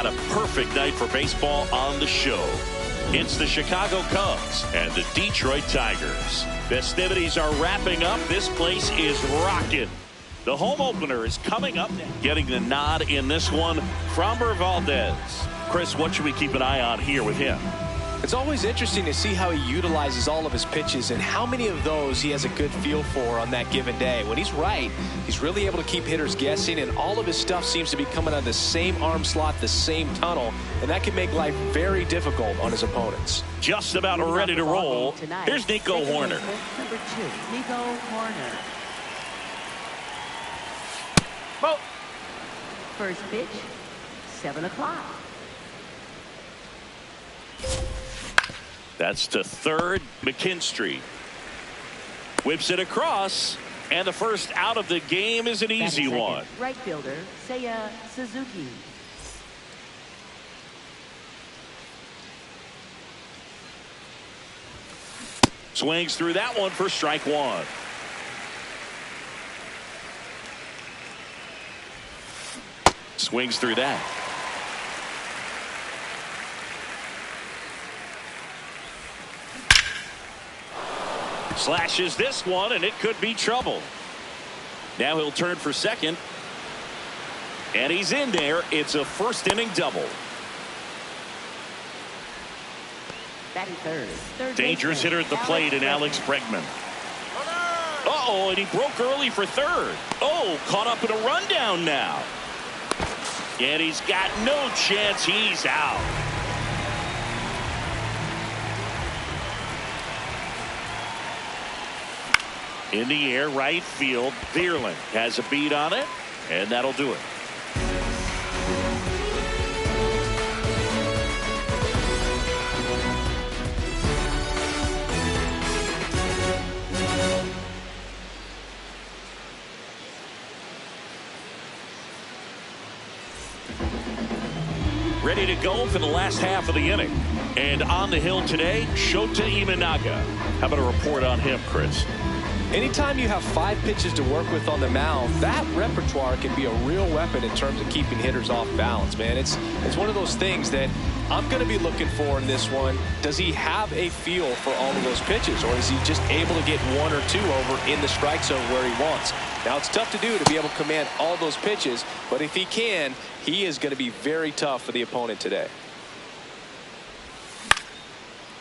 got a perfect night for baseball on the show. It's the Chicago Cubs and the Detroit Tigers. Festivities are wrapping up. This place is rocking. The home opener is coming up. Getting the nod in this one, Framber Valdez. Chris, what should we keep an eye on here with him? It's always interesting to see how he utilizes all of his pitches and how many of those he has a good feel for on that given day. When he's right, he's really able to keep hitters guessing, and all of his stuff seems to be coming out of the same arm slot, the same tunnel, and that can make life very difficult on his opponents. Just about ready to roll. Here's Nico Hoerner. Number 2, Nico Hoerner. Well, First pitch, 7 o'clock. That's to third. McKinstry whips it across, and the first out of the game is an easy one. Right fielder Seiya Suzuki. Swings through that one for strike one. Swings through that. Slashes this one, and it could be trouble. Now he'll turn for second. And he's in there. It's a first inning double. Batting third. Dangerous hitter at the plate in Alex Bregman. Uh-oh, and he broke early for third. Oh, caught up in a rundown now. And he's got no chance. He's out. In the air, right field. Vierling has a beat on it, and that'll do it. Ready to go for the last half of the inning. And on the hill today, Shota Imanaga. How about a report on him, Chris? anytime you have 5 pitches to work with on the mound, that repertoire can be a real weapon in terms of keeping hitters off balance, man. It's one of those things that I'm going to be looking for in this one. Does he have a feel for all of those pitches, or is he just able to get 1 or 2 over in the strike zone where he wants? Now, it's tough to do to be able to command all those pitches, but if he can, he is going to be very tough for the opponent today.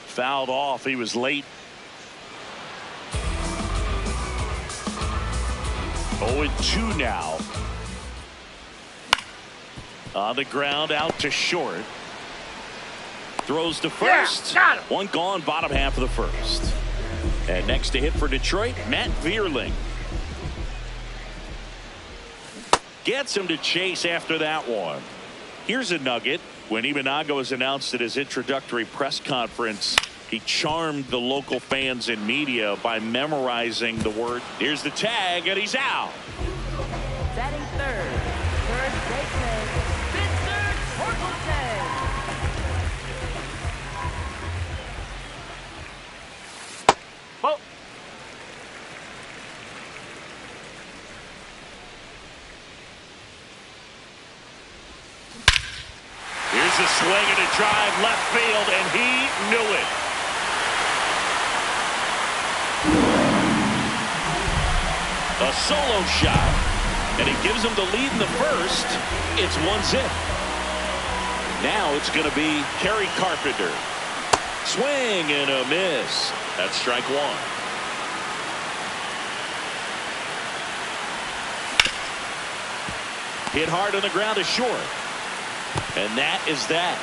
Fouled off. He was late. 0-2 now. On the ground, out to short. Throws to first. Yeah, one gone, bottom half of the first. And next to hit for Detroit, Matt Vierling. Gets him to chase after that one. Here's a nugget. When Imanaga was announced at his introductory press conference, he charmed the local fans and media by memorizing the word. Here's the tag, and he's out. Batting third baseman, Spencer Torkelson. Oh. Here's a swing and a drive left field, and he knew it. A solo shot, and he gives him the lead in the first. It's 1-0. Now it's going to be Kerry Carpenter. Swing and a miss. That's strike one. Hit hard on the ground to short. And that is that.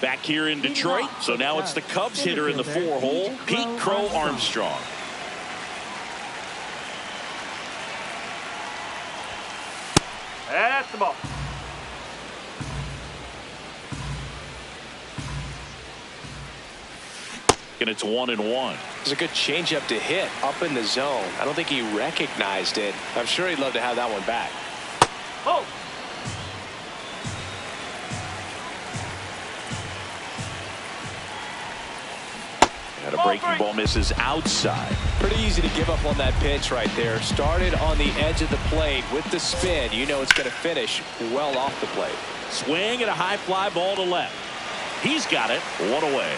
Back here in Detroit, so now it's the Cubs hitter in the 4-hole, Pete Crow Armstrong. That's the ball. And it's 1-1. It's a good changeup to hit up in the zone. I don't think he recognized it. I'm sure he'd love to have that one back. Oh. Got to breaking ball misses outside. Pretty easy to give up on that pitch right there. Started on the edge of the plate with the spin. You know it's going to finish well off the plate. Swing and a high fly ball to left. He's got it. One away.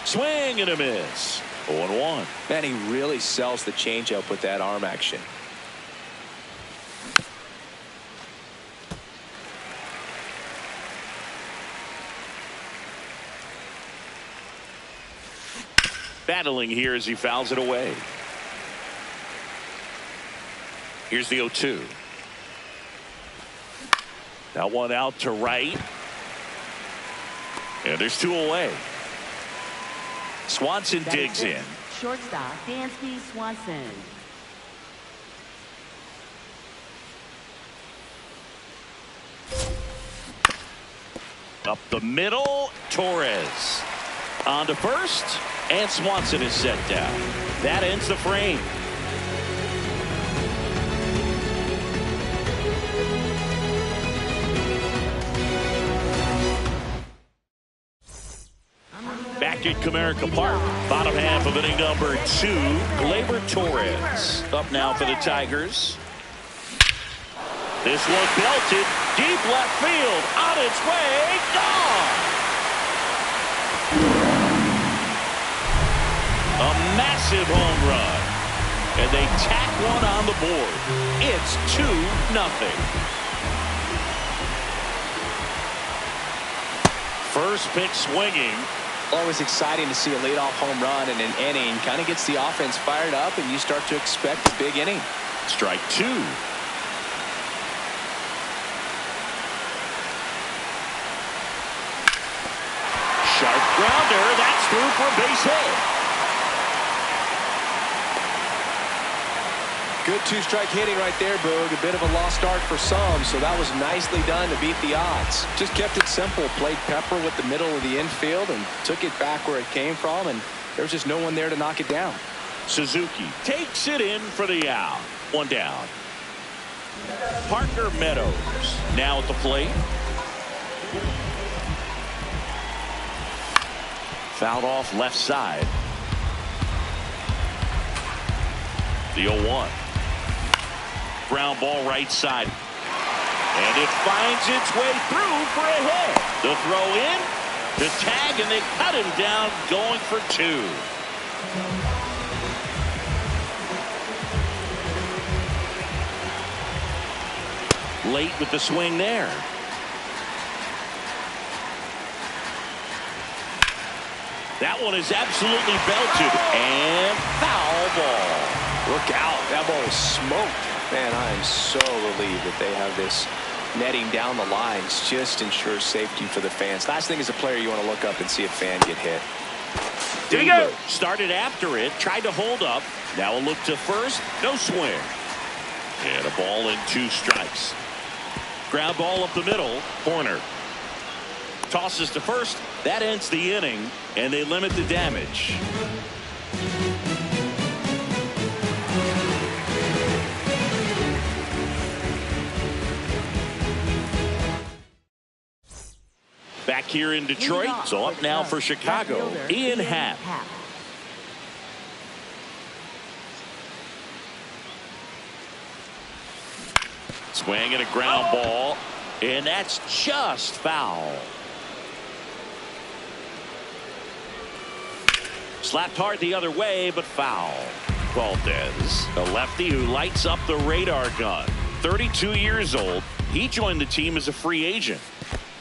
Swing and a miss. 0-1. Man, he really sells the changeup with that arm action. Battling here as he fouls it away. Here's the 0-2. That one out to right. And there's 2 away. Swanson digs in. Shortstop Dansby Swanson. Up the middle, Torres. On to first, and Swanson is set down. That ends the frame. Back at Comerica Park, bottom half of inning number 2, Gleyber Torres up now for the Tigers. This one belted deep left field, on its way, gone. A massive home run, and they tack one on the board. It's 2-0. First pitch swinging. Always exciting to see a leadoff home run in an inning. Kind of gets the offense fired up, and you start to expect a big inning. Strike 2. Sharp grounder. That's through for a base hit. Good 2-strike hitting right there, Boog. A bit of a lost start for some, so that was nicely done to beat the odds. Just kept it simple. Played Pepper with the middle of the infield and took it back where it came from, and there was just no one there to knock it down. Suzuki takes it in for the out. 1 down. Parker Meadows now at the plate. Fouled off left side. The 0-1. Ground ball right side. And it finds its way through for a hit. The throw in, the tag, and they cut him down going for 2. Late with the swing there. That one is absolutely belted. And foul ball. Look out. That ball was smoked. Man, I am so relieved that they have this netting down the lines. Just ensures safety for the fans. Last thing as a player, you want to look up and see a fan get hit. Here we go. Started after it, tried to hold up. Now a look to first, no swing. And a ball and 2 strikes. Ground ball up the middle, Horner. Tosses to first, that ends the inning, and they limit the damage. Back here in Detroit, so up now for Chicago, Ian Happ. Swing and a ground ball, and that's just foul. Slapped hard the other way, but foul. Valdez, a lefty who lights up the radar gun. 32 years old. He joined the team as a free agent.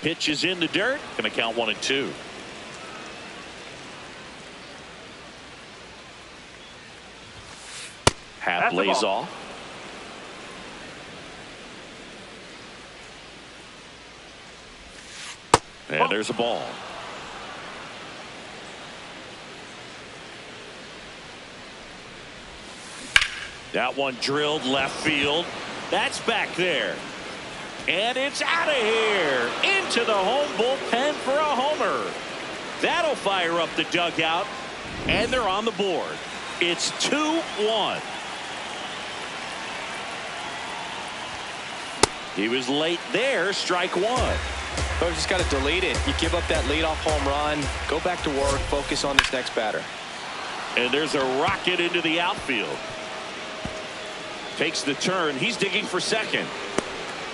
Pitch is in the dirt. Going to count 1 and 2. Happ lays off. And there's a ball. That one drilled left field. That's back there. And it's out of here. Into the home bullpen for a homer. That'll fire up the dugout. And they're on the board. It's 2-1. He was late there. Strike one. So just got to delete it. You give up that leadoff home run. Go back to work. Focus on this next batter. And there's a rocket into the outfield. Takes the turn. He's digging for second.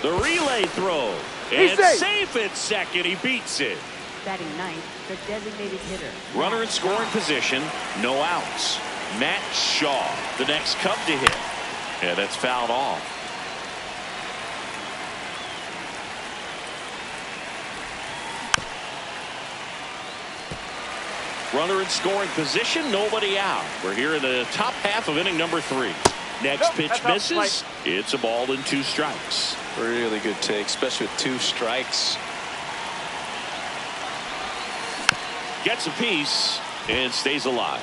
The relay throw. And safe at second. He beats it. Batting ninth, the designated hitter. Runner in scoring position. No outs. Matt Shaw, the next Cub to hit. Yeah, that's fouled off. Runner in scoring position, nobody out. We're here in the top half of inning number 3. Next pitch misses. It's a ball and 2 strikes. Really good take, especially with 2 strikes. Gets a piece and stays alive.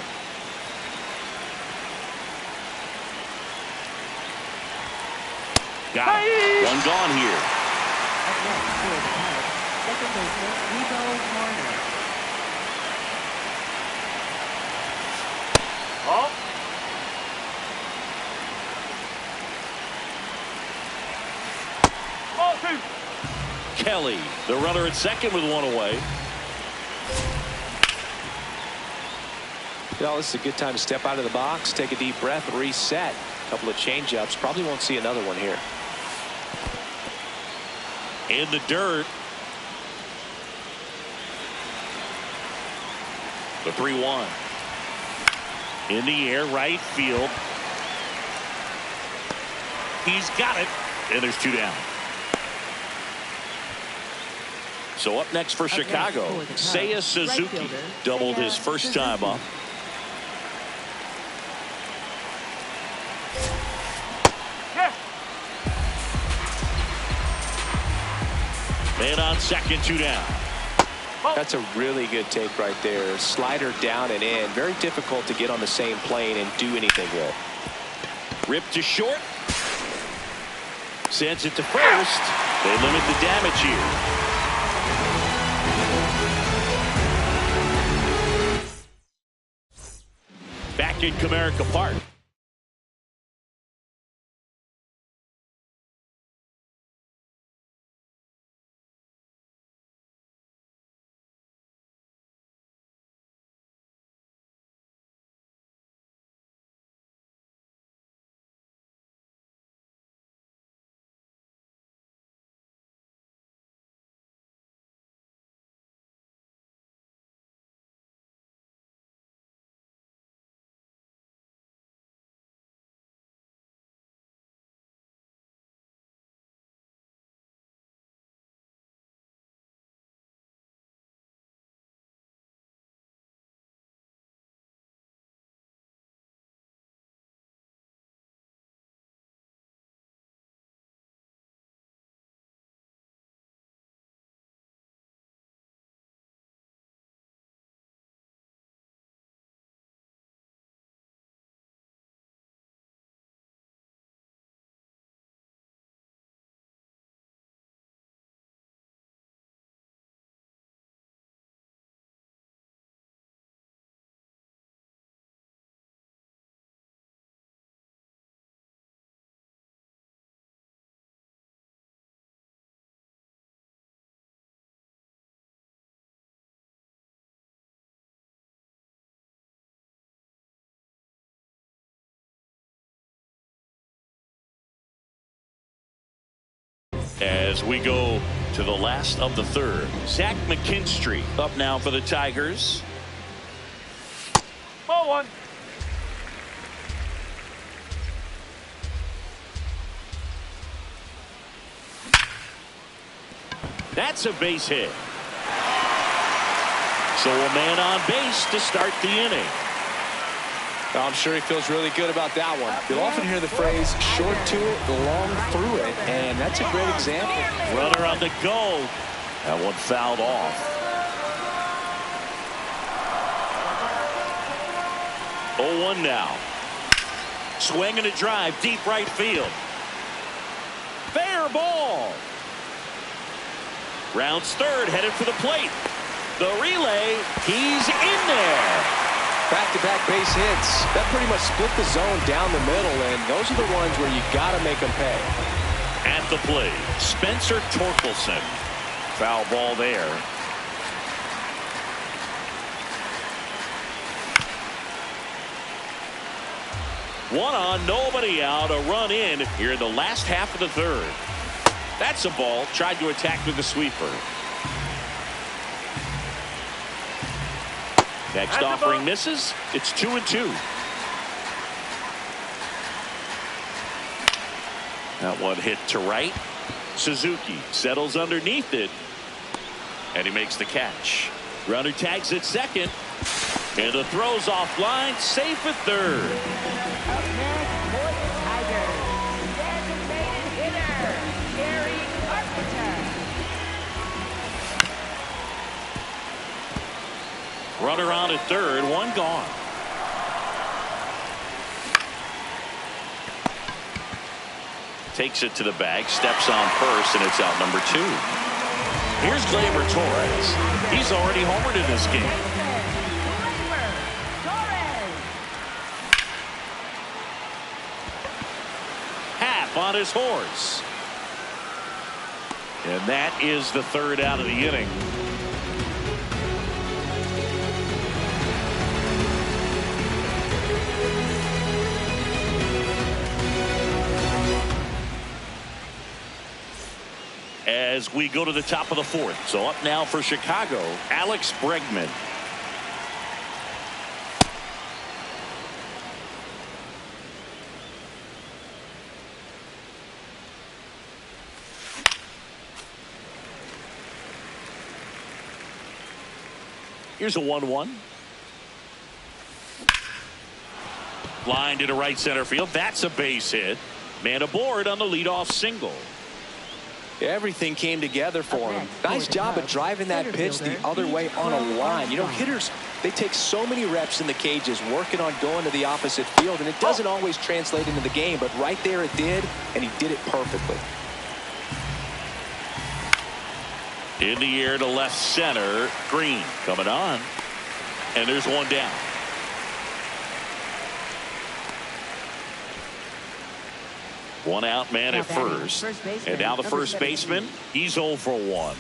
Got it. One gone here. Up next for the Cubs, second baseman Rebo Marner. Oh. Ball 2. Kelly, the runner at second with 1 away. You know, this is a good time to step out of the box, take a deep breath, reset. A couple of change-ups. Probably won't see another one here. In the dirt. The 3-1. In the air, right field. He's got it. And there's 2 down. So up next for Chicago, Seiya Suzuki doubled his first time up. Man on second, 2 down. That's a really good take right there. Slider down and in. Very difficult to get on the same plane and do anything with. Ripped to short. Sends it to first. They limit the damage here. Back in Comerica Park. As we go to the last of the third, Zach McKinstry up now for the Tigers. Ball 1. That's a base hit. So a man on base to start the inning. I'm sure he feels really good about that one. You'll often hear the phrase short to it, long through it, and that's a great example. Runner on the go. That one fouled off. 0-1 now. Swing and a drive, deep right field. Fair ball. Rounds third, headed for the plate. The relay, he's in there. Back-to-back base hits. That pretty much split the zone down the middle, and those are the ones where you got to make them pay. At up the plate, Spencer Torkelson. Foul ball there. One on, nobody out, a run in here in the last half of the third. That's a ball. Tried to attack with the sweeper. Next offering misses. It's 2-2. That one hit to right. Suzuki settles underneath it. And he makes the catch. Runner tags at second. And the throw's offline. Safe at third. Up next for the Tigers, designated hitter, Gary Carpenter. Runner on at third, one gone. Takes it to the bag, steps on first, and it's out number 2. Here's Gleyber Torres. He's already homered in this game. Gleyber Torres. Half on his horse. And that is the third out of the inning. As we go to the top of the fourth. So up now for Chicago, Alex Bregman. Here's a 1-1. Line to the right center field. That's a base hit. Man aboard on the leadoff single. Everything came together for him. Nice job of driving that pitch the other way on a line. You know, hitters, they take so many reps in the cages working on going to the opposite field, and it doesn't always translate into the game, but right there it did, and he did it perfectly. In the air to left center. Green coming on. And there's one down. One out man at first. And now the first baseman. He's 0 for 1.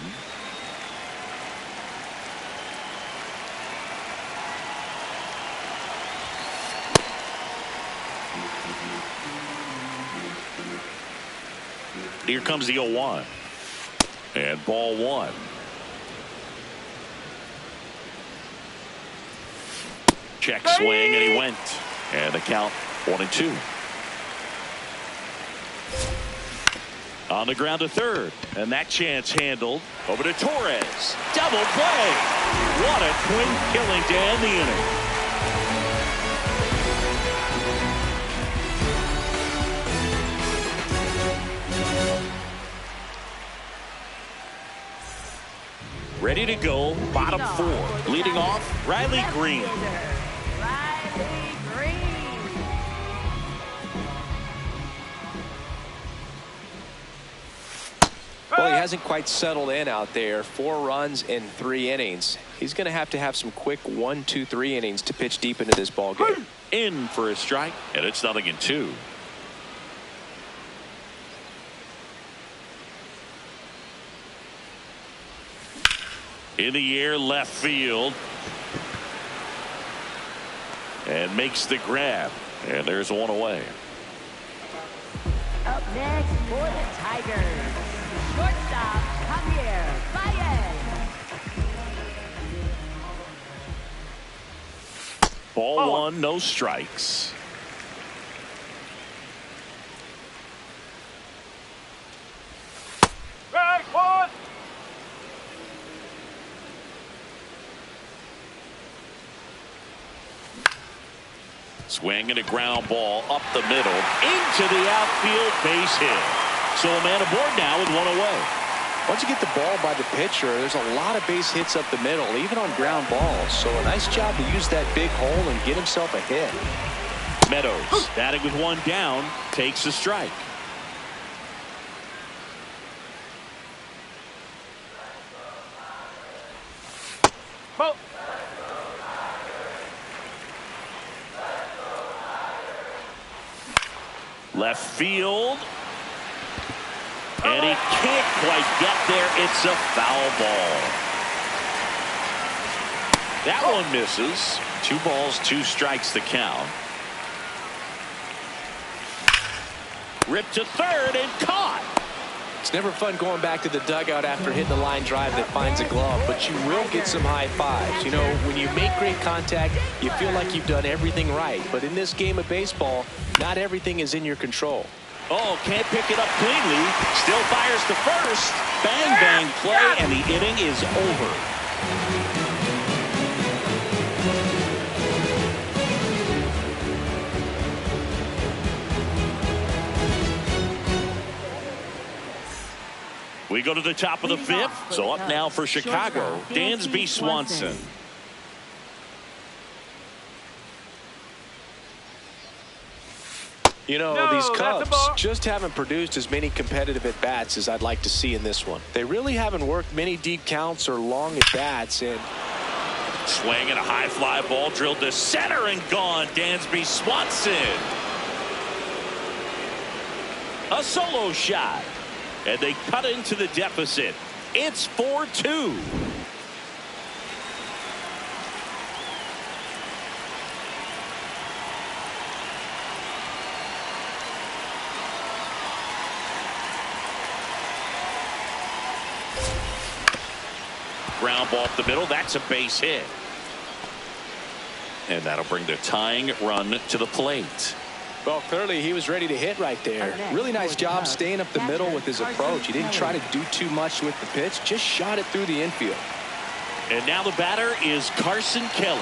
Here comes the 0-1. And ball 1. Check swing, and he went. And the count 1-2. On the ground to third. And that chance handled. Over to Torres. Double play. What a twin killing to end the inning. Ready to go, bottom 4. Leading off, Riley Green. Riley Green. Well, he hasn't quite settled in out there. 4 runs in 3 innings. He's going to have some quick 1, 2, 3 innings to pitch deep into this ball game. In for a strike, and it's 0-2. In the air, left field. And makes the grab. And there's one away. Up next for the Tigers, shortstop Javier Baez. Ball 1, no strikes. Swing and a ground ball up the middle into the outfield, base hit. So a man aboard now with one away. Once you get the ball by the pitcher, there's a lot of base hits up the middle, even on ground balls. So a nice job to use that big hole and get himself a hit. Meadows batting with one down, takes a strike. Left field. And he can't quite get there. It's a foul ball. That one misses. 2 balls, 2 strikes the count. Ripped to third and caught. It's never fun going back to the dugout after hitting the line drive that finds a glove, but you will get some high fives. You know, when you make great contact, you feel like you've done everything right. But in this game of baseball, not everything is in your control. Oh, can't pick it up cleanly. Still fires to first. Bang, bang play, and the inning is over. We go to the top of the 5th. So up now for Chicago, Dansby Swanson. You know, these Cubs just haven't produced as many competitive at-bats as I'd like to see in this one. They really haven't worked many deep counts or long at-bats. And swing and a high fly ball drilled to center and gone. Dansby Swanson. A solo shot. And they cut into the deficit. It's 4-2. Ground ball up the middle. That's a base hit. And that'll bring the tying run to the plate. Well, clearly he was ready to hit right there. Really nice job staying up the middle with his approach. He didn't try to do too much with the pitch, just shot it through the infield. And now the batter is Carson Kelly.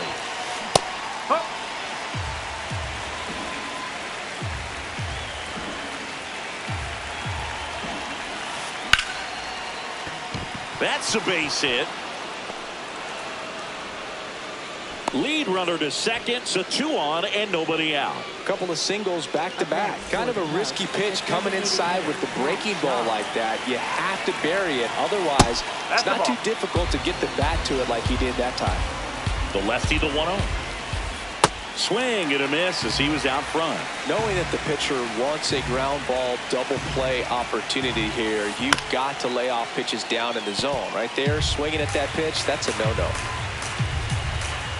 That's a base hit. Lead runner to second, so 2 on and nobody out. Couple of singles back to back. Kind of a risky pitch coming inside with the breaking ball like that. You have to bury it. Otherwise, it's not too difficult to get the bat to it like he did that time. The lefty, the 1-0. Swing and a miss as he was out front. Knowing that the pitcher wants a ground ball double play opportunity here, you've got to lay off pitches down in the zone. Right there, swinging at that pitch, that's a no-no.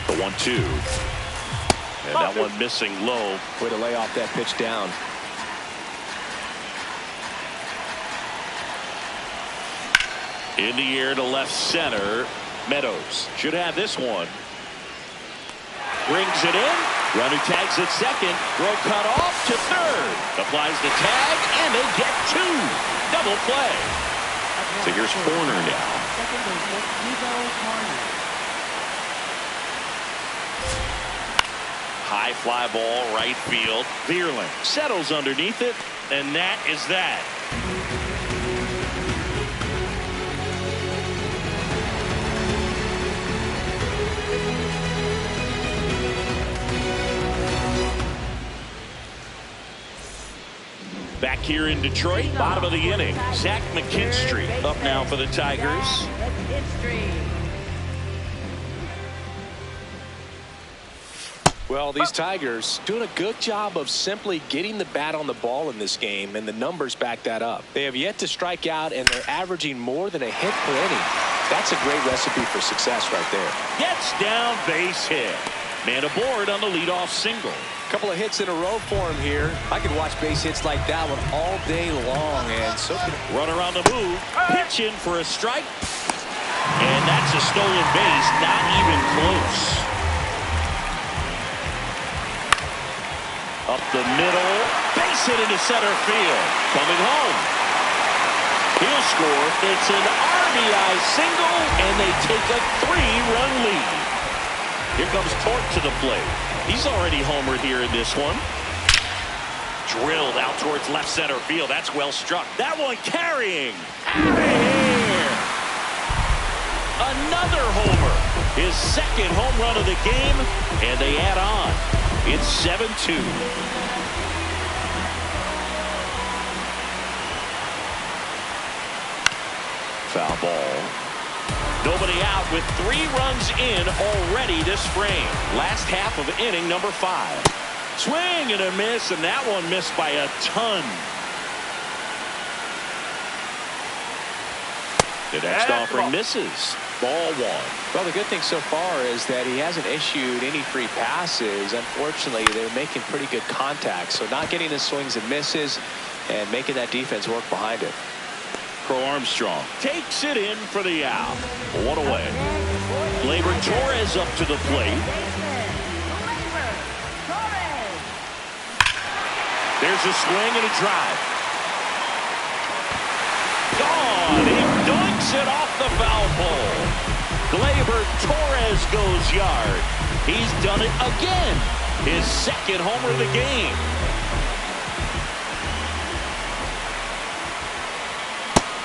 The 1-2. And that one missing low. Way to lay off that pitch down. In the air to left center. Meadows should have this one. Brings it in. Runner tags at second. Throw cut off to third. Applies the tag, and they get 2. Double play. So here's Horner now. High fly ball, right field. Vierling settles underneath it, and that is that. Back here in Detroit, bottom of the inning. Zach McKinstry up now for the Tigers. Well, these Tigers doing a good job of simply getting the bat on the ball in this game, and the numbers back that up. They have yet to strike out, and they're averaging more than a hit per inning. That's a great recipe for success right there. Gets down, base hit. Man aboard on the leadoff single. Couple of hits in a row for him here. I could watch base hits like that one all day long, and so can runner on the move. Pitch in for a strike, and that's a stolen base. Not even close. Up the middle, base hit into center field. Coming home. He'll score. It's an RBI single, and they take a 3-run lead. Here comes Tork to the plate. He's already homered here in this one. Drilled out towards left center field. That's well struck. That one carrying. Out of here. Another homer. His second home run of the game, and they add on. It's 7-2. Foul ball. Nobody out with 3 runs in already this frame. Last half of inning number 5. Swing and a miss, and that one missed by a ton. The next offering misses. Ball one. Well, the good thing so far is that he hasn't issued any free passes. Unfortunately, they're making pretty good contact. So not getting the swings and misses and making that defense work behind it. Crow Armstrong takes it in for the out. One away. Gleyber Torres up to the plate. There's a swing and a drive. Gone. He dunks it off the foul pole. Gleyber Torres goes yard. He's done it again. His second homer of the game.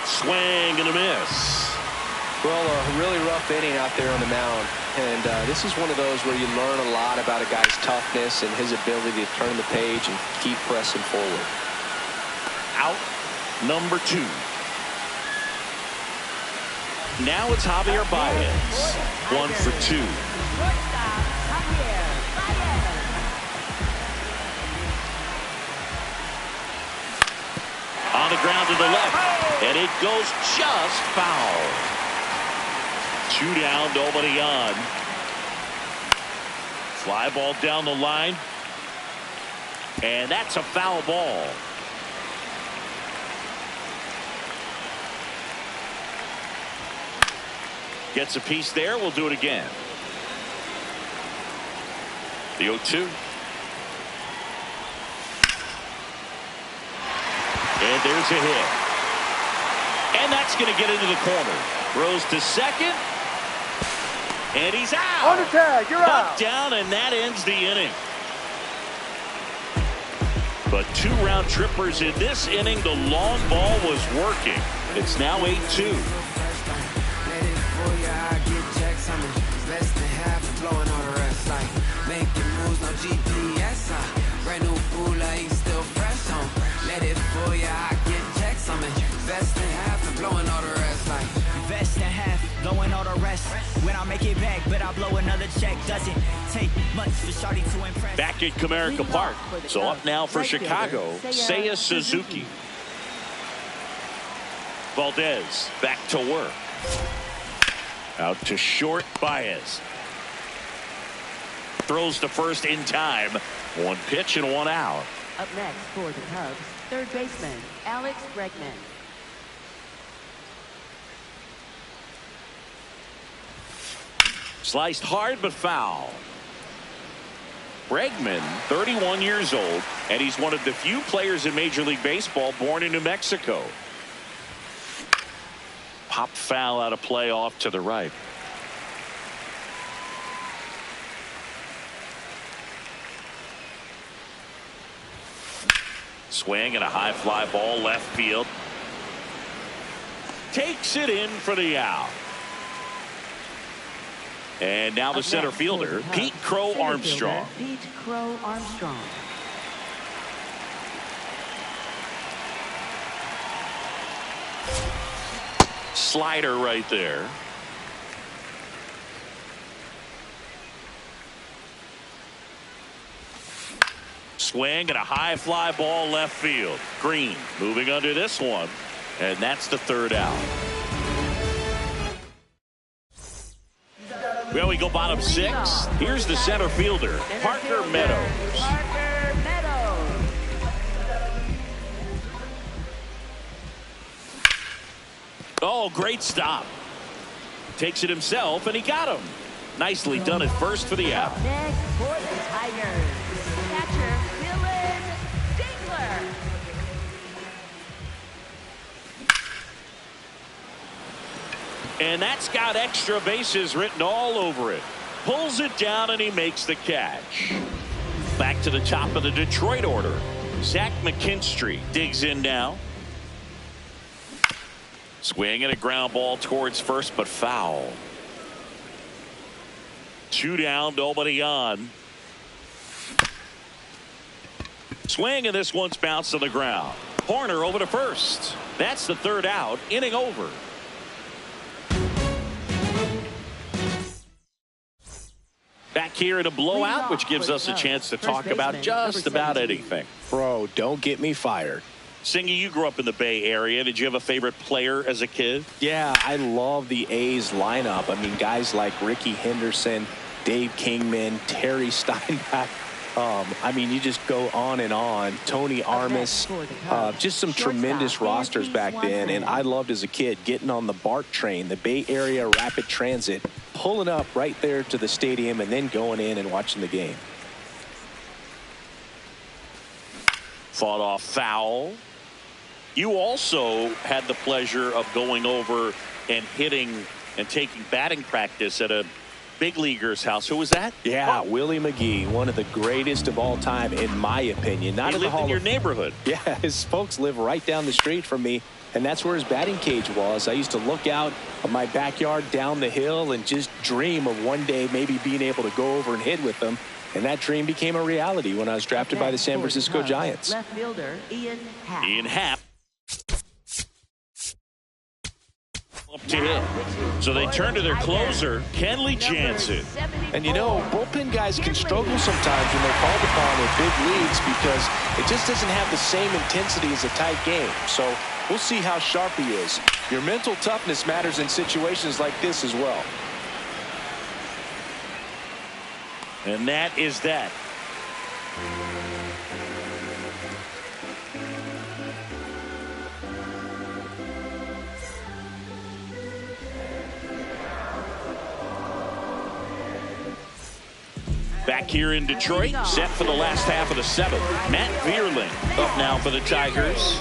Swing and a miss. Well, a really rough inning out there on the mound. And this is one of those where you learn a lot about a guy's toughness and his ability to turn the page and keep pressing forward. Out number 2. Now it's Javier Baez. 1 for 2. On the ground to the left, and it goes just foul. 2 down, nobody on. Fly ball down the line, and that's a foul ball. Gets a piece there. We'll do it again. The 0-2. And there's a hit. And that's going to get into the corner. Throws to second. And he's out. On the tag, you're out. Down, and that ends the inning. But 2 round trippers in this inning. The long ball was working. It's now 8-2. Blowing all the rest. When I make it back, but I blow another check. Doesn't take much for Shawty to impress. Back at Comerica Park. So up now for Chicago, Seiya Suzuki. Valdez back to work. Out to short, Baez. Throws to first in time. 1 pitch and 1 out. Up next for the Cubs, third baseman Alex Bregman. Sliced hard but foul. Bregman, 31 years old, and he's one of the few players in Major League Baseball born in New Mexico. Pop foul out of play off to the right. Swing and a high fly ball left field. Takes it in for the out. And now the center fielder, Pete Crow Armstrong. Pete Crow Armstrong. Slider right there. Swing and a high fly ball left field. Green moving under this one. And that's the 3rd out. Well, we go bottom 6. Here's the center fielder, Parker Meadows. Parker Meadows. Oh, great stop. Takes it himself, and he got him. Nicely done at first for the out. Next for the Tigers, catcher Dylan Dingler. And that's got extra bases written all over it. Pulls it down, and he makes the catch. Back to the top of the Detroit order. Zach McKinstry digs in now. Swing and a ground ball towards first, but foul. 2 down, nobody on. Swing, and this one's bounced on the ground. Horner over to first. That's the 3rd out. Inning over. Back here in a blowout, which gives us a chance to talk about just about anything. Bro, don't get me fired. Singy, you grew up in the Bay Area. Did you have a favorite player as a kid? Yeah, I love the A's lineup. I mean, guys like Ricky Henderson, Dave Kingman, Terry Steinbach. I mean, you just go on and on. Tony Armas, just some tremendous rosters back then. And I loved as a kid getting on the BART train, the Bay Area Rapid Transit, pulling up right there to the stadium and then going in and watching the game. Fought off foul. You also had the pleasure of going over and hitting and taking batting practice at a big leaguer's house. Who was that? Yeah, Willie McGee, one of the greatest of all time, in my opinion. Not in the Hall in your neighborhood. Yeah, his folks live right down the street from me, and that's where his batting cage was. I used to look out of my backyard down the hill and just dream of one day maybe being able to go over and hit with them. And that dream became a reality when I was drafted by the San Francisco Giants. Left fielder Ian Happ. Ian Happ. Up to hit. So they turn to their closer, Kenley Jansen. And you know, bullpen guys can struggle sometimes when they're called upon in big leagues because it just doesn't have the same intensity as a tight game. So we'll see how sharp he is. Your mental toughness matters in situations like this as well. And that is that. Back here in Detroit, set for the last half of the seventh. Matt Vierling up now for the Tigers.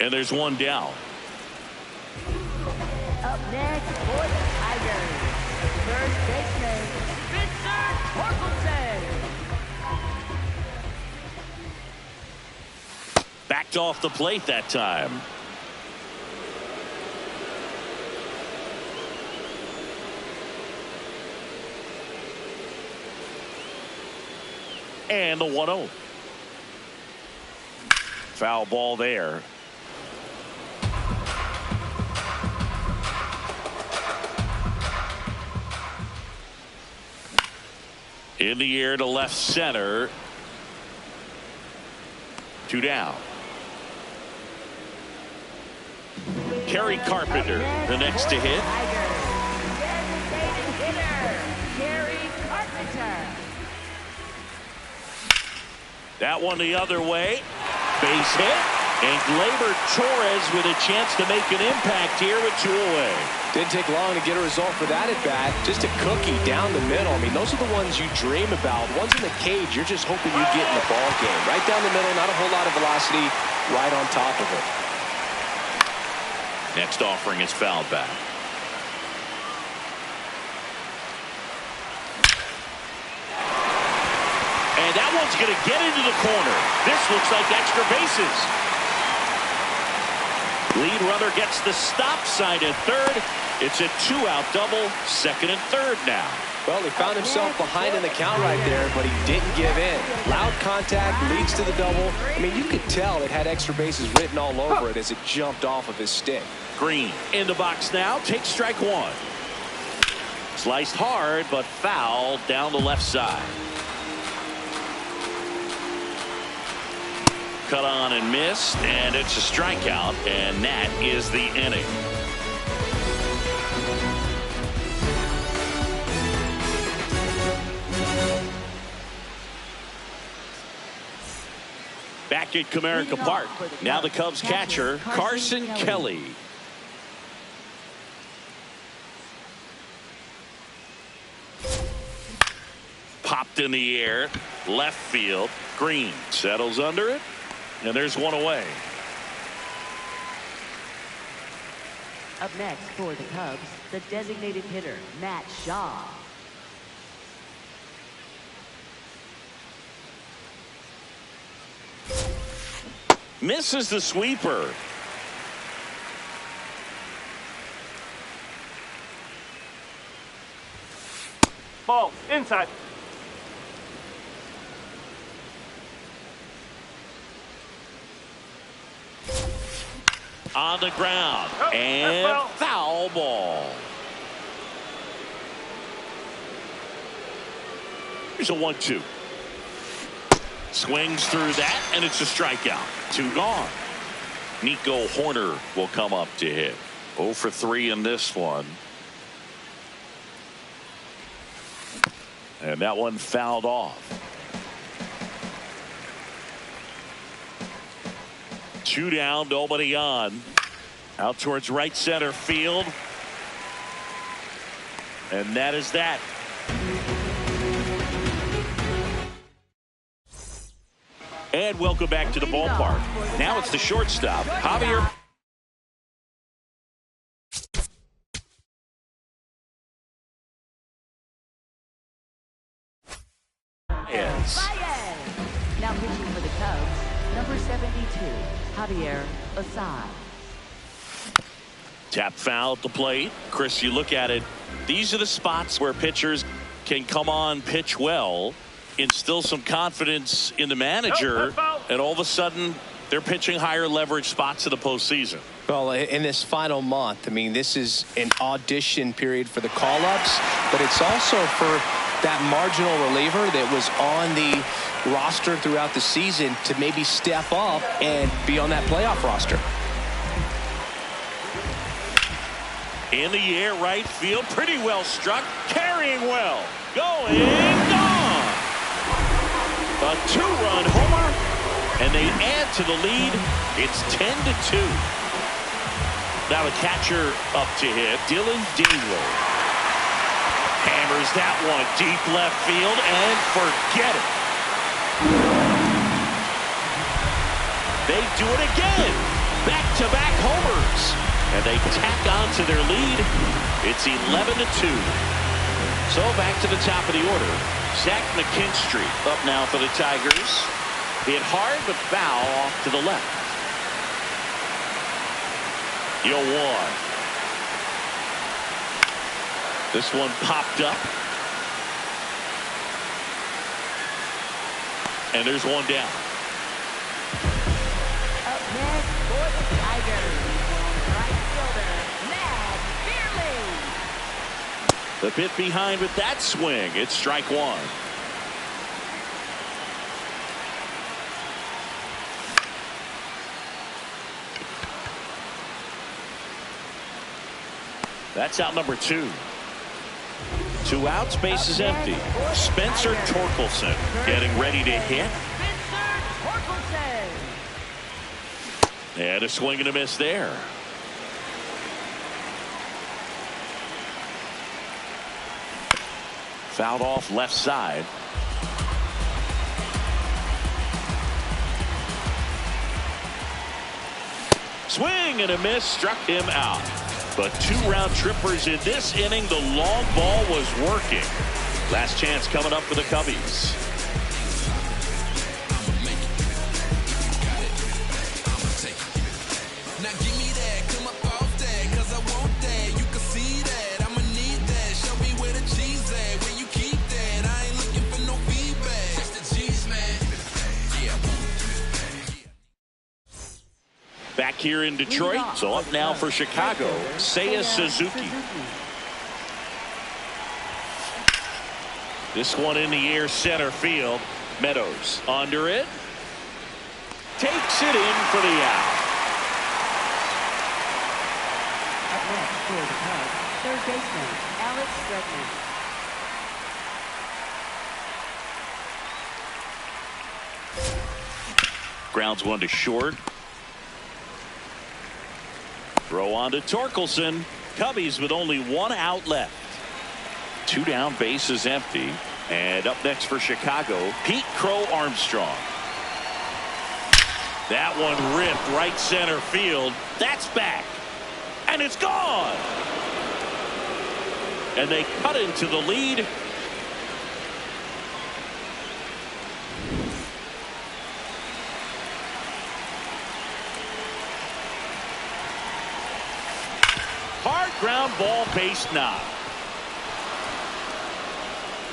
And there's one down. Up next for the Tigers, first baseman Spencer Torkelson. Backed off the plate that time. And the 1-0. Foul ball there. In the air to left center. 2 down. Kerry Carpenter, the next to hit. Designated hitter, Kerry Carpenter. That one the other way. Base hit. And Gleyber Torres with a chance to make an impact here with 2 away. Didn't take long to get a result for that at bat. Just a cookie down the middle. I mean, those are the ones you dream about. Ones in the cage, you're just hoping you get in the ball game. Right down the middle, not a whole lot of velocity, right on top of it. Next offering is fouled back. And that one's going to get into the corner. This looks like extra bases. Lead runner gets the stop sign at third. It's a 2-out double, second and third now. Well, he found himself behind in the count right there, but he didn't give in. Loud contact leads to the double. I mean, you could tell it had extra bases written all over it as it jumped off of his stick. Green in the box now, takes strike 1. Sliced hard, but fouled down the left side. Cut on and missed, and it's a strikeout, and that is the inning. Back at Comerica Park, now the Cubs catcher, Carson Kelly. Popped in the air, left field. Green settles under it, and there's one away. Up next for the Cubs, the designated hitter, Matt Shaw. Misses the sweeper. Ball inside. On the ground, and foul ball. Here's a 1-2. Swings through that, and it's a strikeout. 2 gone. Nico Hoerner will come up to hit. 0 for 3 in this one. And that one fouled off. 2 down, nobody on. Out towards right center field. And that is that. And welcome back to the ballpark. Now it's the shortstop, Javier. Baez. Now pitching for the Cubs, number 72, Javier Assad. Tap foul at the plate. Chris, you look at it. These are the spots where pitchers can come on, pitch well, instill some confidence in the manager, and all of a sudden they're pitching higher leverage spots in the postseason. Well, in this final month, I mean, this is an audition period for the call-ups, but it's also for that marginal reliever that was on the roster throughout the season to maybe step up and be on that playoff roster. In the air, right field, pretty well struck, carrying well, going, gone. A 2-run homer, and they add to the lead. It's 10-2. Now the catcher up to hit, Dylan Dingler. Hammers that one deep left field, and forget it. They do it again. Back-to-back homers. And they tack on to their lead. It's 11-2. So back to the top of the order. Zach McKinstry up now for the Tigers. Hit hard but foul off to the left. 0-1. This one popped up. And there's one down. Up next for the Tigers, right fielder, Matt Beerley. The bit behind with that swing. It's strike 1. That's out number 2. 2 outs, base is empty. Spencer Torkelson getting ready to hit. Spencer Torkelson. And a swing and a miss there. Fouled off left side. Swing and a miss, struck him out. But 2 round trippers in this inning. The long ball was working. Last chance coming up for the Cubbies. Now give me that, come up off that, cause I want that. You can see that, I'ma need that. Show me where the cheese at, where you keep that. I ain't looking for no feedback. That's the cheese, man. Back here in Detroit, so up now for Chicago, Seiya Suzuki. This one in the air, center field. Meadows under it. Takes it in for the out. Up next for the Cubs, third baseman, Alex Bregman. Grounds one to short. Throw on to Torkelson. Cubbies with only 1 out left. 2 down, base is empty. And up next for Chicago, Pete Crow Armstrong. That one ripped right center field. That's back. And it's gone. And they cut into the lead. Hard ground ball, base knock.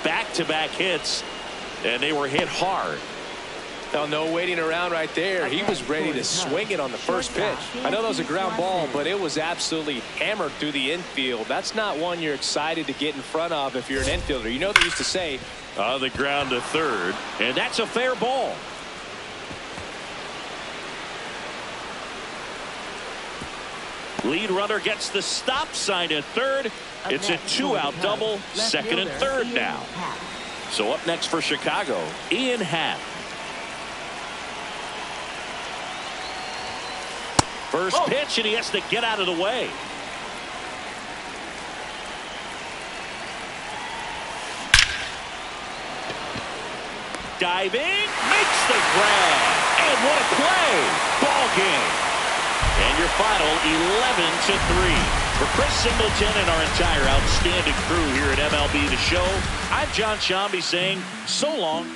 Back-to-back hits, and they were hit hard. Now, no waiting around right there. He was ready to swing it on the first pitch. I know that was a ground ball, but it was absolutely hammered through the infield. That's not one you're excited to get in front of if you're an infielder. You know, they used to say, On the ground to third, and that's a fair ball. Lead runner gets the stop sign at third. It's a 2-out double, second and third now. So up next for Chicago, Ian Happ. First pitch, and he has to get out of the way. Diving, makes the grab, and what a play! Ball game. And your final 11-3. For Chris Singleton and our entire outstanding crew here at MLB The Show, I'm John Shambi saying so long.